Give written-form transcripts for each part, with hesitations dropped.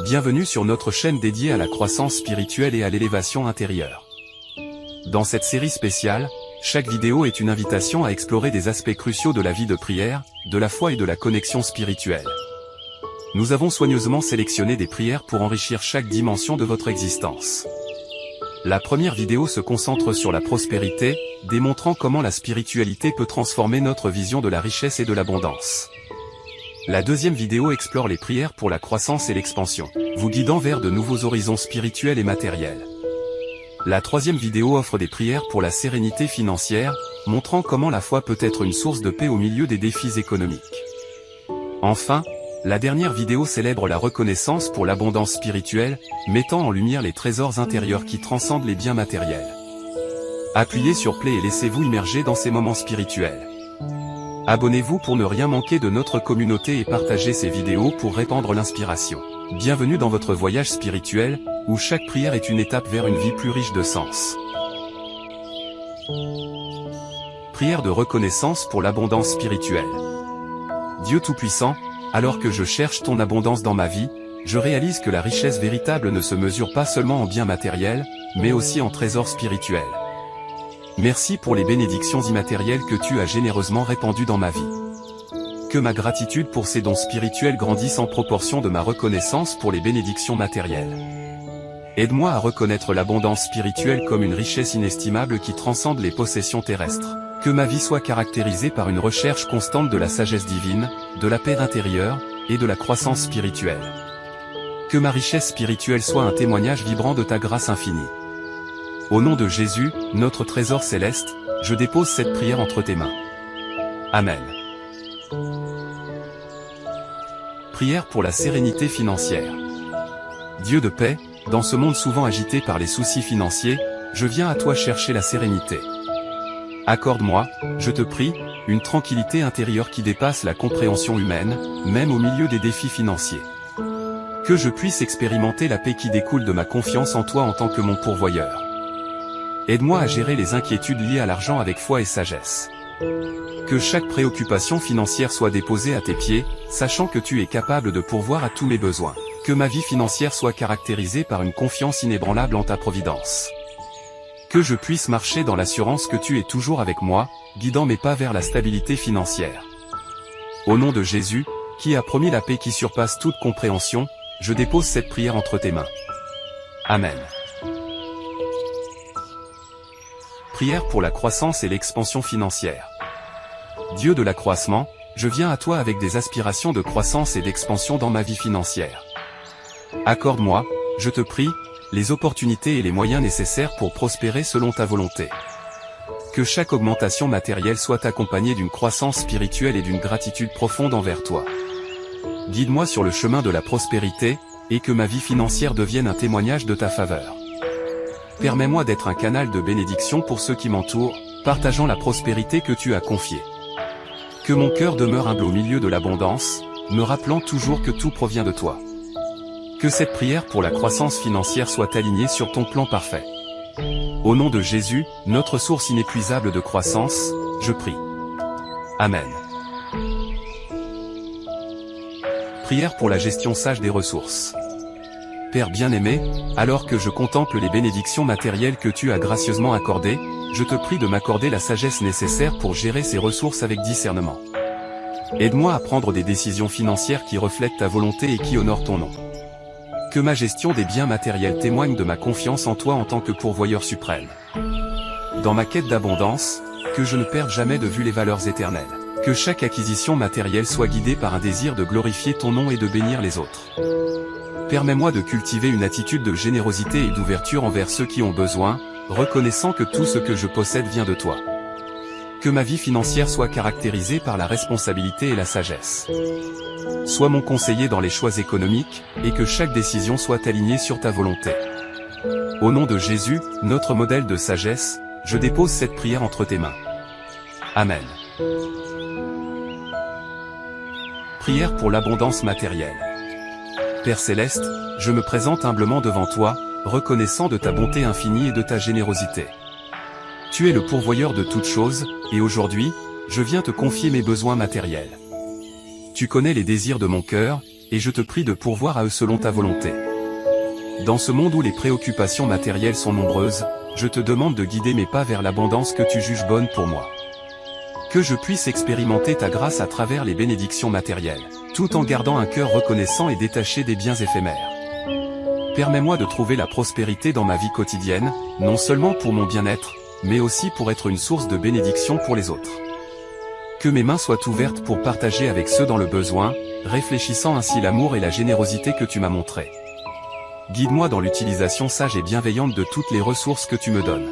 Bienvenue sur notre chaîne dédiée à la croissance spirituelle et à l'élévation intérieure. Dans cette série spéciale, chaque vidéo est une invitation à explorer des aspects cruciaux de la vie de prière, de la foi et de la connexion spirituelle. Nous avons soigneusement sélectionné des prières pour enrichir chaque dimension de votre existence. La première vidéo se concentre sur la prospérité, démontrant comment la spiritualité peut transformer notre vision de la richesse et de l'abondance. La deuxième vidéo explore les prières pour la croissance et l'expansion, vous guidant vers de nouveaux horizons spirituels et matériels. La troisième vidéo offre des prières pour la sérénité financière, montrant comment la foi peut être une source de paix au milieu des défis économiques. Enfin, la dernière vidéo célèbre la reconnaissance pour l'abondance spirituelle, mettant en lumière les trésors intérieurs qui transcendent les biens matériels. Appuyez sur Play et laissez-vous immerger dans ces moments spirituels. Abonnez-vous pour ne rien manquer de notre communauté et partagez ces vidéos pour répandre l'inspiration. Bienvenue dans votre voyage spirituel, où chaque prière est une étape vers une vie plus riche de sens. Prière de reconnaissance pour l'abondance spirituelle. Dieu Tout-Puissant, alors que je cherche ton abondance dans ma vie, je réalise que la richesse véritable ne se mesure pas seulement en biens matériels, mais aussi en trésors spirituels. Merci pour les bénédictions immatérielles que tu as généreusement répandues dans ma vie. Que ma gratitude pour ces dons spirituels grandisse en proportion de ma reconnaissance pour les bénédictions matérielles. Aide-moi à reconnaître l'abondance spirituelle comme une richesse inestimable qui transcende les possessions terrestres. Que ma vie soit caractérisée par une recherche constante de la sagesse divine, de la paix intérieure, et de la croissance spirituelle. Que ma richesse spirituelle soit un témoignage vibrant de ta grâce infinie. Au nom de Jésus, notre trésor céleste, je dépose cette prière entre tes mains. Amen. Prière pour la sérénité financière. Dieu de paix, dans ce monde souvent agité par les soucis financiers, je viens à toi chercher la sérénité. Accorde-moi, je te prie, une tranquillité intérieure qui dépasse la compréhension humaine, même au milieu des défis financiers. Que je puisse expérimenter la paix qui découle de ma confiance en toi en tant que mon pourvoyeur. Aide-moi à gérer les inquiétudes liées à l'argent avec foi et sagesse. Que chaque préoccupation financière soit déposée à tes pieds, sachant que tu es capable de pourvoir à tous mes besoins. Que ma vie financière soit caractérisée par une confiance inébranlable en ta providence. Que je puisse marcher dans l'assurance que tu es toujours avec moi, guidant mes pas vers la stabilité financière. Au nom de Jésus, qui a promis la paix qui surpasse toute compréhension, je dépose cette prière entre tes mains. Amen. Prière pour la croissance et l'expansion financière. Dieu de l'accroissement, je viens à toi avec des aspirations de croissance et d'expansion dans ma vie financière. Accorde-moi, je te prie, les opportunités et les moyens nécessaires pour prospérer selon ta volonté. Que chaque augmentation matérielle soit accompagnée d'une croissance spirituelle et d'une gratitude profonde envers toi. Guide-moi sur le chemin de la prospérité, et que ma vie financière devienne un témoignage de ta faveur. Permets-moi d'être un canal de bénédiction pour ceux qui m'entourent, partageant la prospérité que tu as confiée. Que mon cœur demeure humble au milieu de l'abondance, me rappelant toujours que tout provient de toi. Que cette prière pour la croissance financière soit alignée sur ton plan parfait. Au nom de Jésus, notre source inépuisable de croissance, je prie. Amen. Prière pour la gestion sage des ressources. Père bien-aimé, alors que je contemple les bénédictions matérielles que tu as gracieusement accordées, je te prie de m'accorder la sagesse nécessaire pour gérer ces ressources avec discernement. Aide-moi à prendre des décisions financières qui reflètent ta volonté et qui honorent ton nom. Que ma gestion des biens matériels témoigne de ma confiance en toi en tant que pourvoyeur suprême. Dans ma quête d'abondance, que je ne perde jamais de vue les valeurs éternelles. Que chaque acquisition matérielle soit guidée par un désir de glorifier ton nom et de bénir les autres. Permets-moi de cultiver une attitude de générosité et d'ouverture envers ceux qui ont besoin, reconnaissant que tout ce que je possède vient de toi. Que ma vie financière soit caractérisée par la responsabilité et la sagesse. Sois mon conseiller dans les choix économiques, et que chaque décision soit alignée sur ta volonté. Au nom de Jésus, notre modèle de sagesse, je dépose cette prière entre tes mains. Amen. Prière pour l'abondance matérielle. Père Céleste, je me présente humblement devant toi, reconnaissant de ta bonté infinie et de ta générosité. Tu es le pourvoyeur de toutes choses, et aujourd'hui, je viens te confier mes besoins matériels. Tu connais les désirs de mon cœur, et je te prie de pourvoir à eux selon ta volonté. Dans ce monde où les préoccupations matérielles sont nombreuses, je te demande de guider mes pas vers l'abondance que tu juges bonne pour moi. Que je puisse expérimenter ta grâce à travers les bénédictions matérielles, tout en gardant un cœur reconnaissant et détaché des biens éphémères. Permets-moi de trouver la prospérité dans ma vie quotidienne, non seulement pour mon bien-être, mais aussi pour être une source de bénédiction pour les autres. Que mes mains soient ouvertes pour partager avec ceux dans le besoin, réfléchissant ainsi l'amour et la générosité que tu m'as montrés. Guide-moi dans l'utilisation sage et bienveillante de toutes les ressources que tu me donnes.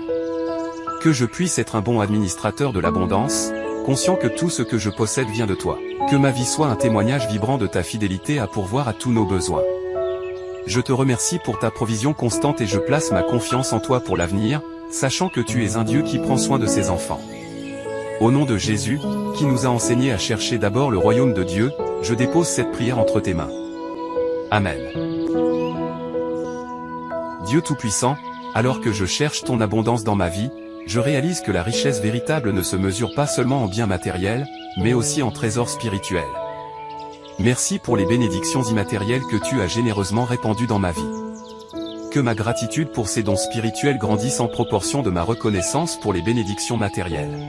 Que je puisse être un bon administrateur de l'abondance, conscient que tout ce que je possède vient de toi. Que ma vie soit un témoignage vibrant de ta fidélité à pourvoir à tous nos besoins. Je te remercie pour ta provision constante et je place ma confiance en toi pour l'avenir, sachant que tu es un Dieu qui prend soin de ses enfants. Au nom de Jésus, qui nous a enseigné à chercher d'abord le royaume de Dieu, je dépose cette prière entre tes mains. Amen. Dieu Tout-Puissant, alors que je cherche ton abondance dans ma vie, je réalise que la richesse véritable ne se mesure pas seulement en biens matériels, mais aussi en trésors spirituels. Merci pour les bénédictions immatérielles que tu as généreusement répandues dans ma vie. Que ma gratitude pour ces dons spirituels grandisse en proportion de ma reconnaissance pour les bénédictions matérielles.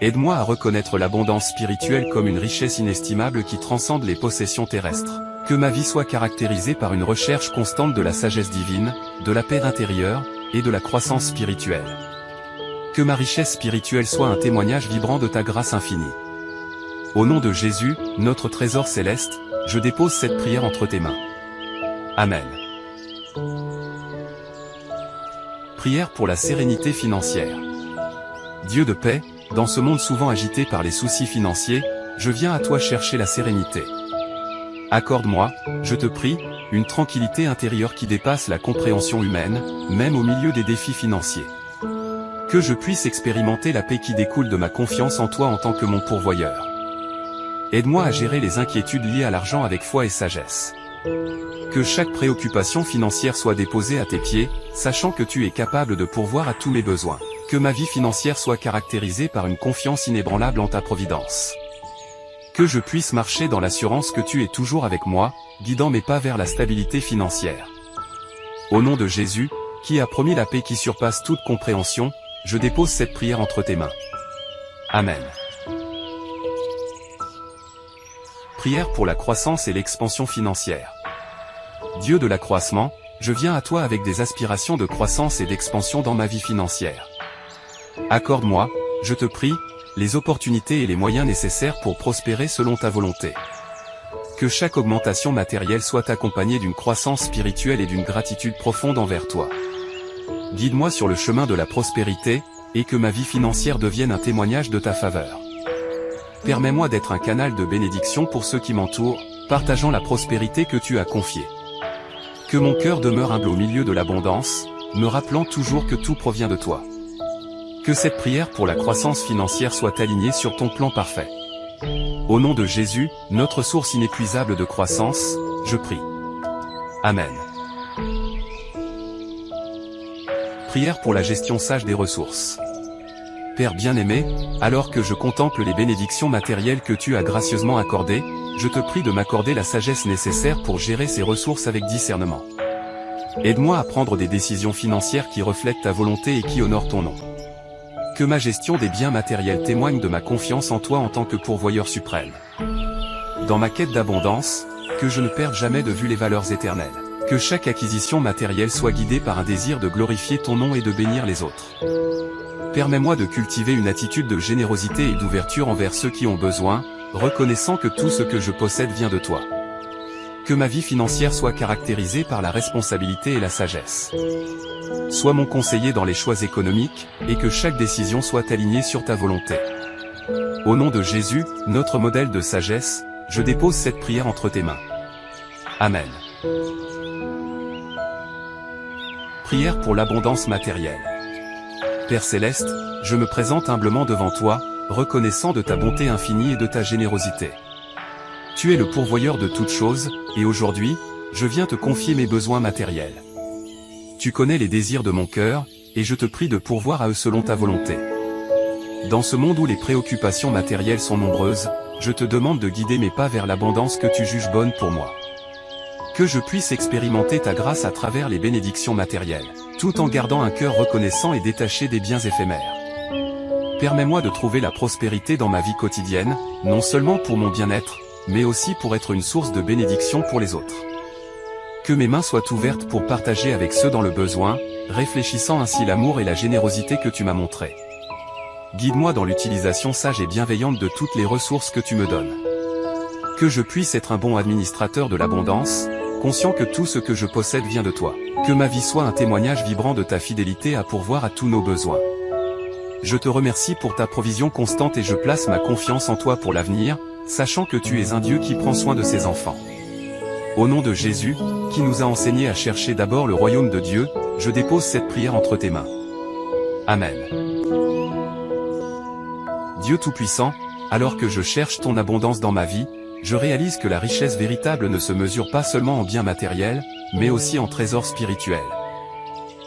Aide-moi à reconnaître l'abondance spirituelle comme une richesse inestimable qui transcende les possessions terrestres. Que ma vie soit caractérisée par une recherche constante de la sagesse divine, de la paix intérieure, et de la croissance spirituelle. Que ma richesse spirituelle soit un témoignage vibrant de ta grâce infinie. Au nom de Jésus, notre trésor céleste, je dépose cette prière entre tes mains. Amen. Prière pour la sérénité financière. Dieu de paix, dans ce monde souvent agité par les soucis financiers, je viens à toi chercher la sérénité. Accorde-moi, je te prie, une tranquillité intérieure qui dépasse la compréhension humaine, même au milieu des défis financiers. Que je puisse expérimenter la paix qui découle de ma confiance en toi en tant que mon pourvoyeur. Aide-moi à gérer les inquiétudes liées à l'argent avec foi et sagesse. Que chaque préoccupation financière soit déposée à tes pieds, sachant que tu es capable de pourvoir à tous mes besoins. Que ma vie financière soit caractérisée par une confiance inébranlable en ta providence. Que je puisse marcher dans l'assurance que tu es toujours avec moi, guidant mes pas vers la stabilité financière. Au nom de Jésus, qui a promis la paix qui surpasse toute compréhension, je dépose cette prière entre tes mains. Amen. Prière pour la croissance et l'expansion financière. Dieu de l'accroissement, je viens à toi avec des aspirations de croissance et d'expansion dans ma vie financière. Accorde-moi, je te prie, les opportunités et les moyens nécessaires pour prospérer selon ta volonté. Que chaque augmentation matérielle soit accompagnée d'une croissance spirituelle et d'une gratitude profonde envers toi. Guide-moi sur le chemin de la prospérité, et que ma vie financière devienne un témoignage de ta faveur. Permets-moi d'être un canal de bénédiction pour ceux qui m'entourent, partageant la prospérité que tu as confiée. Que mon cœur demeure humble au milieu de l'abondance, me rappelant toujours que tout provient de toi. Que cette prière pour la croissance financière soit alignée sur ton plan parfait. Au nom de Jésus, notre source inépuisable de croissance, je prie. Amen. Prière pour la gestion sage des ressources. Père bien-aimé, alors que je contemple les bénédictions matérielles que tu as gracieusement accordées, je te prie de m'accorder la sagesse nécessaire pour gérer ces ressources avec discernement. Aide-moi à prendre des décisions financières qui reflètent ta volonté et qui honorent ton nom. Que ma gestion des biens matériels témoigne de ma confiance en toi en tant que pourvoyeur suprême. Dans ma quête d'abondance, que je ne perde jamais de vue les valeurs éternelles. Que chaque acquisition matérielle soit guidée par un désir de glorifier ton nom et de bénir les autres. Permets-moi de cultiver une attitude de générosité et d'ouverture envers ceux qui ont besoin, reconnaissant que tout ce que je possède vient de toi. Que ma vie financière soit caractérisée par la responsabilité et la sagesse. Sois mon conseiller dans les choix économiques, et que chaque décision soit alignée sur ta volonté. Au nom de Jésus, notre modèle de sagesse, je dépose cette prière entre tes mains. Amen. Prière pour l'abondance matérielle. Père Céleste, je me présente humblement devant toi, reconnaissant de ta bonté infinie et de ta générosité. Tu es le pourvoyeur de toutes choses, et aujourd'hui, je viens te confier mes besoins matériels. Tu connais les désirs de mon cœur, et je te prie de pourvoir à eux selon ta volonté. Dans ce monde où les préoccupations matérielles sont nombreuses, je te demande de guider mes pas vers l'abondance que tu juges bonne pour moi. Que je puisse expérimenter ta grâce à travers les bénédictions matérielles, tout en gardant un cœur reconnaissant et détaché des biens éphémères. Permets-moi de trouver la prospérité dans ma vie quotidienne, non seulement pour mon bien-être, mais aussi pour être une source de bénédiction pour les autres. Que mes mains soient ouvertes pour partager avec ceux dans le besoin, réfléchissant ainsi l'amour et la générosité que tu m'as montrés. Guide-moi dans l'utilisation sage et bienveillante de toutes les ressources que tu me donnes. Que je puisse être un bon administrateur de l'abondance, conscient que tout ce que je possède vient de toi. Que ma vie soit un témoignage vibrant de ta fidélité à pourvoir à tous nos besoins. Je te remercie pour ta provision constante et je place ma confiance en toi pour l'avenir, sachant que tu es un Dieu qui prend soin de ses enfants. Au nom de Jésus, qui nous a enseigné à chercher d'abord le royaume de Dieu, je dépose cette prière entre tes mains. Amen. Dieu Tout-Puissant, alors que je cherche ton abondance dans ma vie, je réalise que la richesse véritable ne se mesure pas seulement en biens matériels, mais aussi en trésors spirituels.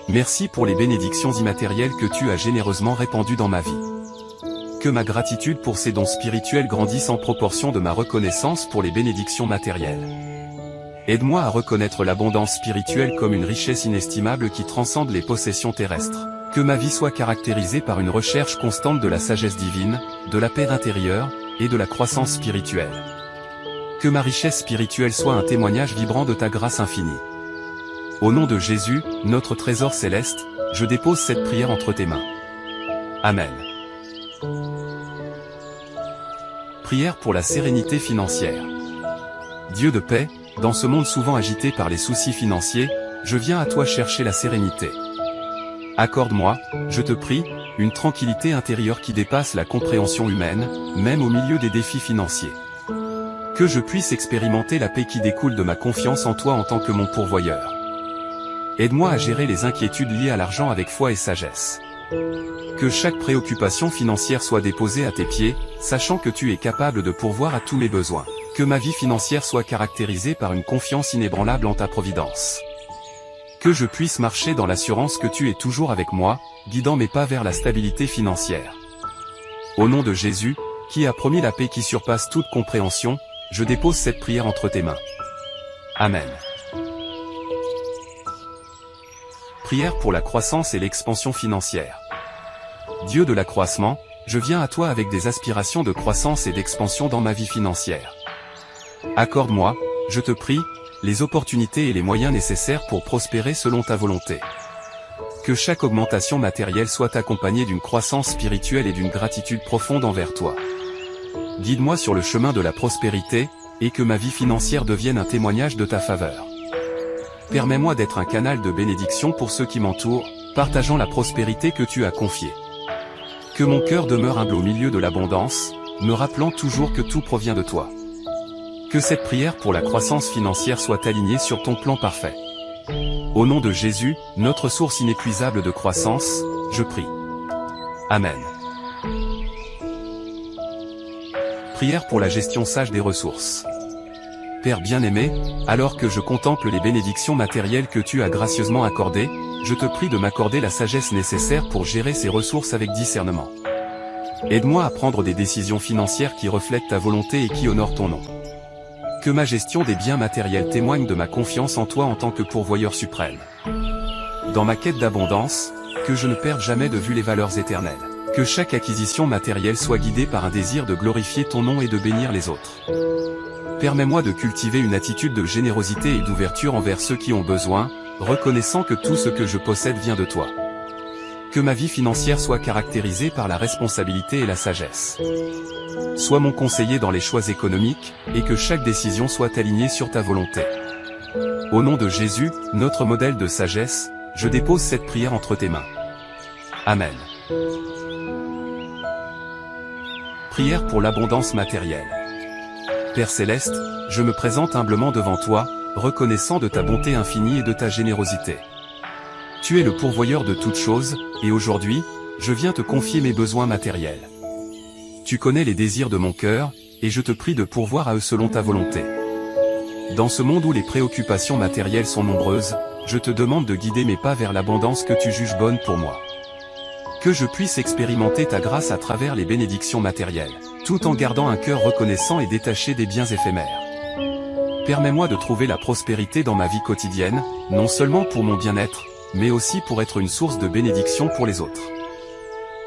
Merci pour les bénédictions immatérielles que tu as généreusement répandues dans ma vie. Que ma gratitude pour ces dons spirituels grandisse en proportion de ma reconnaissance pour les bénédictions matérielles. Aide-moi à reconnaître l'abondance spirituelle comme une richesse inestimable qui transcende les possessions terrestres. Que ma vie soit caractérisée par une recherche constante de la sagesse divine, de la paix intérieure, et de la croissance spirituelle. Que ma richesse spirituelle soit un témoignage vibrant de ta grâce infinie. Au nom de Jésus, notre trésor céleste, je dépose cette prière entre tes mains. Amen. Prière pour la sérénité financière. Dieu de paix, dans ce monde souvent agité par les soucis financiers, je viens à toi chercher la sérénité. Accorde-moi, je te prie, une tranquillité intérieure qui dépasse la compréhension humaine, même au milieu des défis financiers. Que je puisse expérimenter la paix qui découle de ma confiance en toi en tant que mon pourvoyeur. Aide-moi à gérer les inquiétudes liées à l'argent avec foi et sagesse. Que chaque préoccupation financière soit déposée à tes pieds, sachant que tu es capable de pourvoir à tous mes besoins. Que ma vie financière soit caractérisée par une confiance inébranlable en ta providence. Que je puisse marcher dans l'assurance que tu es toujours avec moi, guidant mes pas vers la stabilité financière. Au nom de Jésus, qui a promis la paix qui surpasse toute compréhension, je dépose cette prière entre tes mains. Amen. Prière pour la croissance et l'expansion financière. Dieu de l'accroissement, je viens à toi avec des aspirations de croissance et d'expansion dans ma vie financière. Accorde-moi, je te prie, les opportunités et les moyens nécessaires pour prospérer selon ta volonté. Que chaque augmentation matérielle soit accompagnée d'une croissance spirituelle et d'une gratitude profonde envers toi. Guide-moi sur le chemin de la prospérité, et que ma vie financière devienne un témoignage de ta faveur. Permets-moi d'être un canal de bénédiction pour ceux qui m'entourent, partageant la prospérité que tu as confiée. Que mon cœur demeure humble au milieu de l'abondance, me rappelant toujours que tout provient de toi. Que cette prière pour la croissance financière soit alignée sur ton plan parfait. Au nom de Jésus, notre source inépuisable de croissance, je prie. Amen. Prière pour la gestion sage des ressources. Père bien-aimé, alors que je contemple les bénédictions matérielles que tu as gracieusement accordées, je te prie de m'accorder la sagesse nécessaire pour gérer ces ressources avec discernement. Aide-moi à prendre des décisions financières qui reflètent ta volonté et qui honorent ton nom. Que ma gestion des biens matériels témoigne de ma confiance en toi en tant que pourvoyeur suprême. Dans ma quête d'abondance, que je ne perde jamais de vue les valeurs éternelles. Que chaque acquisition matérielle soit guidée par un désir de glorifier ton nom et de bénir les autres. Permets-moi de cultiver une attitude de générosité et d'ouverture envers ceux qui ont besoin, reconnaissant que tout ce que je possède vient de toi. Que ma vie financière soit caractérisée par la responsabilité et la sagesse. Sois mon conseiller dans les choix économiques, et que chaque décision soit alignée sur ta volonté. Au nom de Jésus, notre modèle de sagesse, je dépose cette prière entre tes mains. Amen. Prière pour l'abondance matérielle. Père Céleste, je me présente humblement devant toi, reconnaissant de ta bonté infinie et de ta générosité. Tu es le pourvoyeur de toutes choses, et aujourd'hui, je viens te confier mes besoins matériels. Tu connais les désirs de mon cœur, et je te prie de pourvoir à eux selon ta volonté. Dans ce monde où les préoccupations matérielles sont nombreuses, je te demande de guider mes pas vers l'abondance que tu juges bonne pour moi. Que je puisse expérimenter ta grâce à travers les bénédictions matérielles, tout en gardant un cœur reconnaissant et détaché des biens éphémères. Permets-moi de trouver la prospérité dans ma vie quotidienne, non seulement pour mon bien-être, mais aussi pour être une source de bénédiction pour les autres.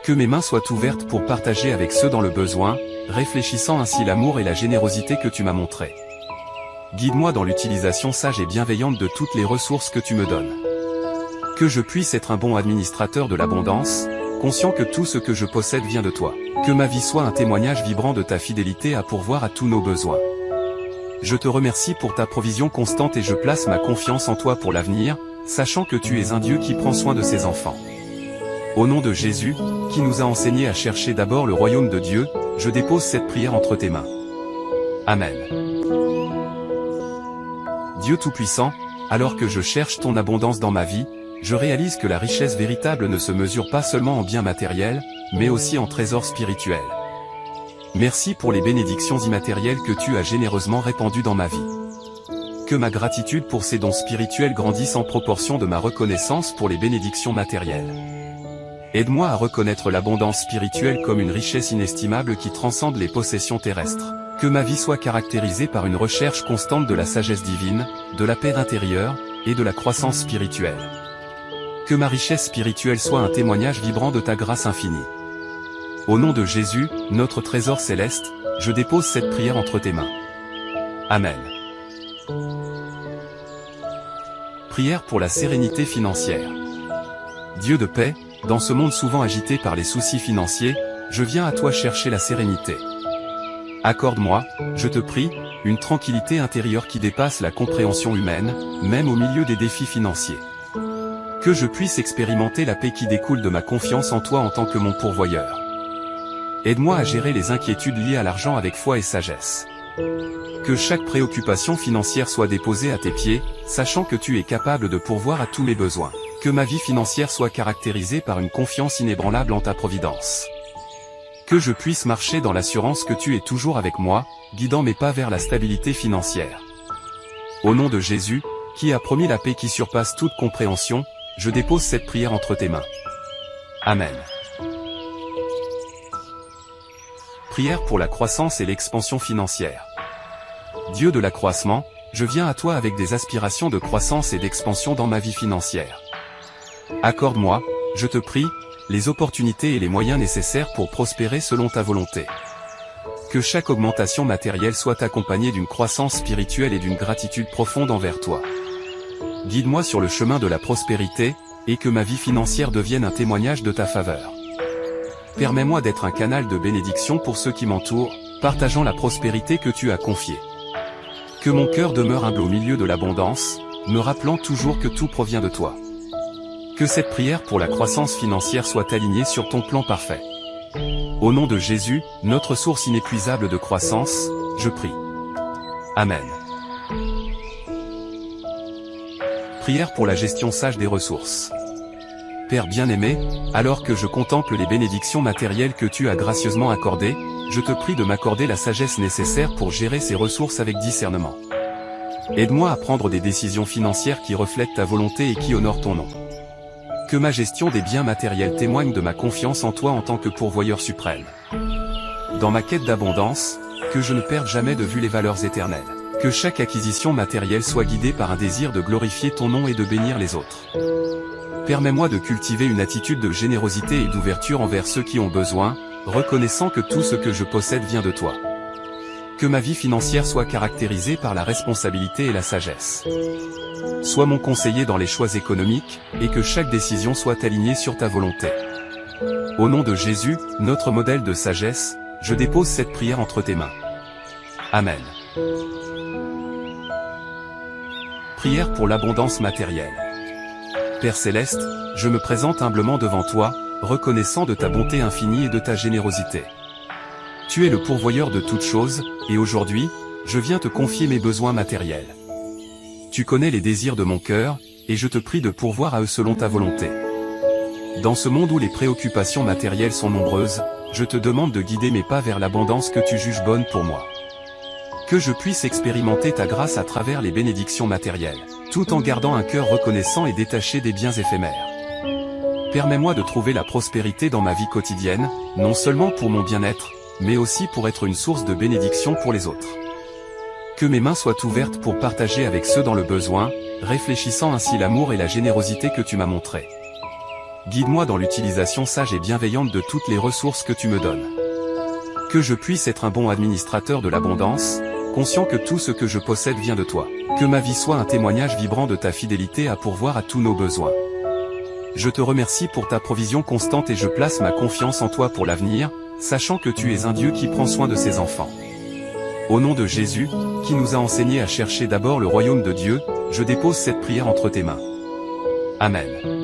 Que mes mains soient ouvertes pour partager avec ceux dans le besoin, réfléchissant ainsi l'amour et la générosité que tu m'as montrés. Guide-moi dans l'utilisation sage et bienveillante de toutes les ressources que tu me donnes. Que je puisse être un bon administrateur de l'abondance, conscient que tout ce que je possède vient de toi. Que ma vie soit un témoignage vibrant de ta fidélité à pourvoir à tous nos besoins. Je te remercie pour ta provision constante et je place ma confiance en toi pour l'avenir, sachant que tu es un Dieu qui prend soin de ses enfants. Au nom de Jésus, qui nous a enseigné à chercher d'abord le royaume de Dieu, je dépose cette prière entre tes mains. Amen. Dieu Tout-Puissant, alors que je cherche ton abondance dans ma vie, je réalise que la richesse véritable ne se mesure pas seulement en biens matériels, mais aussi en trésors spirituels. Merci pour les bénédictions immatérielles que tu as généreusement répandues dans ma vie. Que ma gratitude pour ces dons spirituels grandisse en proportion de ma reconnaissance pour les bénédictions matérielles. Aide-moi à reconnaître l'abondance spirituelle comme une richesse inestimable qui transcende les possessions terrestres. Que ma vie soit caractérisée par une recherche constante de la sagesse divine, de la paix intérieure, et de la croissance spirituelle. Que ma richesse spirituelle soit un témoignage vibrant de ta grâce infinie. Au nom de Jésus, notre trésor céleste, je dépose cette prière entre tes mains. Amen. Prière pour la sérénité financière. Dieu de paix, dans ce monde souvent agité par les soucis financiers, je viens à toi chercher la sérénité. Accorde-moi, je te prie, une tranquillité intérieure qui dépasse la compréhension humaine, même au milieu des défis financiers. Que je puisse expérimenter la paix qui découle de ma confiance en toi en tant que mon pourvoyeur. Aide-moi à gérer les inquiétudes liées à l'argent avec foi et sagesse. Que chaque préoccupation financière soit déposée à tes pieds, sachant que tu es capable de pourvoir à tous mes besoins. Que ma vie financière soit caractérisée par une confiance inébranlable en ta providence. Que je puisse marcher dans l'assurance que tu es toujours avec moi, guidant mes pas vers la stabilité financière. Au nom de Jésus, qui a promis la paix qui surpasse toute compréhension, je dépose cette prière entre tes mains. Amen. Prière pour la croissance et l'expansion financière. Dieu de l'accroissement, je viens à toi avec des aspirations de croissance et d'expansion dans ma vie financière. Accorde-moi, je te prie, les opportunités et les moyens nécessaires pour prospérer selon ta volonté. Que chaque augmentation matérielle soit accompagnée d'une croissance spirituelle et d'une gratitude profonde envers toi. Guide-moi sur le chemin de la prospérité, et que ma vie financière devienne un témoignage de ta faveur. Permets-moi d'être un canal de bénédiction pour ceux qui m'entourent, partageant la prospérité que tu as confiée. Que mon cœur demeure humble au milieu de l'abondance, me rappelant toujours que tout provient de toi. Que cette prière pour la croissance financière soit alignée sur ton plan parfait. Au nom de Jésus, notre source inépuisable de croissance, je prie. Amen. Prière pour la gestion sage des ressources. Père bien-aimé, alors que je contemple les bénédictions matérielles que tu as gracieusement accordées, je te prie de m'accorder la sagesse nécessaire pour gérer ces ressources avec discernement. Aide-moi à prendre des décisions financières qui reflètent ta volonté et qui honorent ton nom. Que ma gestion des biens matériels témoigne de ma confiance en toi en tant que pourvoyeur suprême. Dans ma quête d'abondance, que je ne perde jamais de vue les valeurs éternelles. Que chaque acquisition matérielle soit guidée par un désir de glorifier ton nom et de bénir les autres. Permets-moi de cultiver une attitude de générosité et d'ouverture envers ceux qui ont besoin, reconnaissant que tout ce que je possède vient de toi. Que ma vie financière soit caractérisée par la responsabilité et la sagesse. Sois mon conseiller dans les choix économiques, et que chaque décision soit alignée sur ta volonté. Au nom de Jésus, notre modèle de sagesse, je dépose cette prière entre tes mains. Amen. Prière pour l'abondance matérielle. Père Céleste, je me présente humblement devant toi, reconnaissant de ta bonté infinie et de ta générosité. Tu es le pourvoyeur de toutes choses, et aujourd'hui, je viens te confier mes besoins matériels. Tu connais les désirs de mon cœur, et je te prie de pourvoir à eux selon ta volonté. Dans ce monde où les préoccupations matérielles sont nombreuses, je te demande de guider mes pas vers l'abondance que tu juges bonne pour moi. Que je puisse expérimenter ta grâce à travers les bénédictions matérielles, tout en gardant un cœur reconnaissant et détaché des biens éphémères. Permets-moi de trouver la prospérité dans ma vie quotidienne, non seulement pour mon bien-être, mais aussi pour être une source de bénédiction pour les autres. Que mes mains soient ouvertes pour partager avec ceux dans le besoin, réfléchissant ainsi l'amour et la générosité que tu m'as montré. Guide-moi dans l'utilisation sage et bienveillante de toutes les ressources que tu me donnes. Que je puisse être un bon administrateur de l'abondance, conscient que tout ce que je possède vient de toi. Que ma vie soit un témoignage vibrant de ta fidélité à pourvoir à tous nos besoins. Je te remercie pour ta provision constante et je place ma confiance en toi pour l'avenir, sachant que tu es un Dieu qui prend soin de ses enfants. Au nom de Jésus, qui nous a enseigné à chercher d'abord le royaume de Dieu, je dépose cette prière entre tes mains. Amen.